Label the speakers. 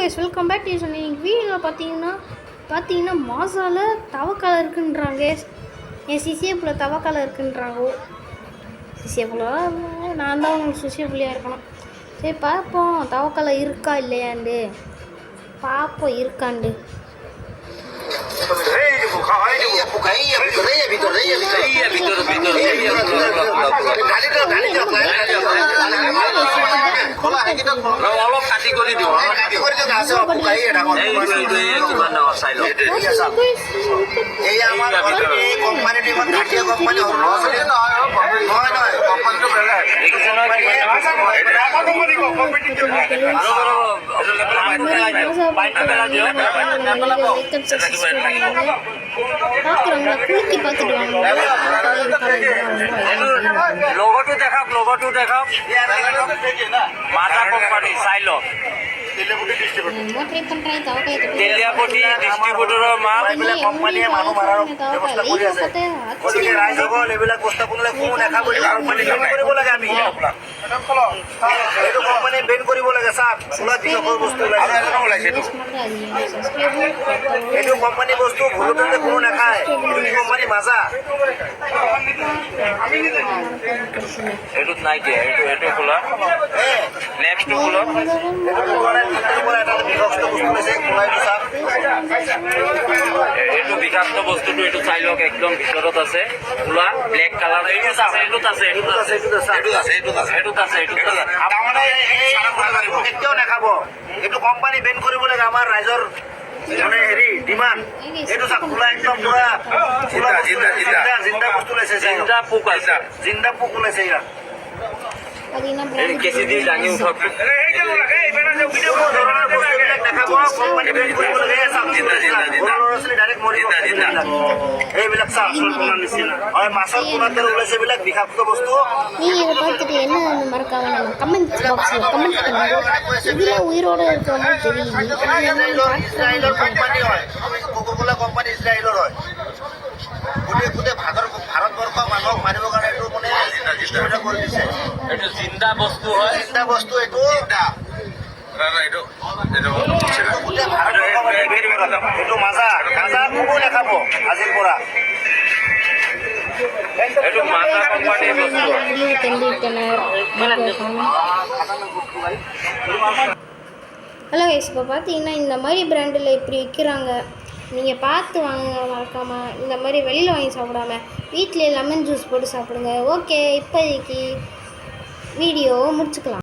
Speaker 1: Welcome back to சொன்னீங்க வீடியோவில் பார்த்தீங்கன்னா மாசால தவக்காலை இருக்குன்றாங்க. என் சிசிஏப்புல தவக்காலை இருக்குன்றாங்க. சிசிஏப்புல நான் தான் உங்களுக்கு சிசிஏப்புலையாக இருக்கணும். சரி பார்ப்போம் தவக்காலை இருக்கா இல்லையாண்டு பார்ப்போம் இருக்காண்டு.
Speaker 2: অলপ কাটি কৰি দিওঁ লগতো দেখাওক মাতা কোম্পানী চাই লওক তেলিয়াপতি ডিষ্ট্ৰিবিউটৰৰ মাল কোম্পানীয়ে মানুহ মাৰাৰ ব্যৱস্থা কৰি আছে। গতিকে ৰাইজসকল এইবিলাক বস্তু আপোনালোকে কোনো নাখাব, কোম্পানী বেন কৰিব লাগে। আমি এইটো কোম্পানী বেন কৰিব লাগে। চাওক চোলা বিষৰ বস্তু ওলাইছে, এইটো কোম্পানী বস্তু ভুলতে কোনো নাখায়। এইটো কোম্পানী মাজা এইটোত নাই দিয়া, এইটো খোলা নেক্সটটো খোলা এইটো বিষাক্ত বস্তুটো এইটো চাই লওক, একদম ভিতৰত আছে খোলা ব্লেক কালাৰ। এইটোত আছে কেতিয়াও নাখাব। এইটো কোম্পানী বেন কৰিব লাগে। আমাৰ ৰাইজৰ মানে হেৰি ডিমাণ্ড। এইটো চাওক খোলা একদম পুৰা জিন্দা বস্তু ওলাইছে, জিন্দা পোক আছে, জিন্দা পোক ওলাইছে ইয়াত। কেঁচি দি দাঙি উঠক। এইবিলাক চাওক নিচিনা হয়, মাছৰ পোনাৰ দৰে ওলাইছে এইবিলাক বিষাক্ত বস্তু।
Speaker 1: நீங்கள் இதை பார்த்துட்டு என்ன மறக்காம நம்ம கமெண்ட் பாக்ஸில் கமெண்ட் பண்ணுங்க. இதில் உயிரோடு இருக்கிற மாதிரி தெரியுது।
Speaker 2: কোম্পানী হয়, কোকা-কোলা কোম্পানী ইজৰাইলৰ হয়। গোটেই ভাৰতবৰ্ষ মানুহক মাৰিবৰ কাৰণে এইটো মানে ডিষ্ট্ৰিবিউট কৰি দিছে। এইটো জিন্দা বস্তু হয়, জিন্দা বস্তু এইটো এইটো মাজা কোনো নাখাব আজিৰ পৰা। এইটো মাজা কোম্পানীৰ বস্তু।
Speaker 1: ஹலோ கைஸ், இப்போ பார்த்தீங்கன்னா இந்த மாதிரி பிராண்டில் இப்படி விற்கிறாங்க. நீங்கள் பார்த்து வாங்க மறக்காமல். இந்த மாதிரி வெளியில் வாங்கி சாப்பிடாம வீட்டிலே லெமன் ஜூஸ் போட்டு சாப்பிடுங்க. ஓகே, இப்போதைக்கு வீடியோவை முடிச்சுக்கலாம்.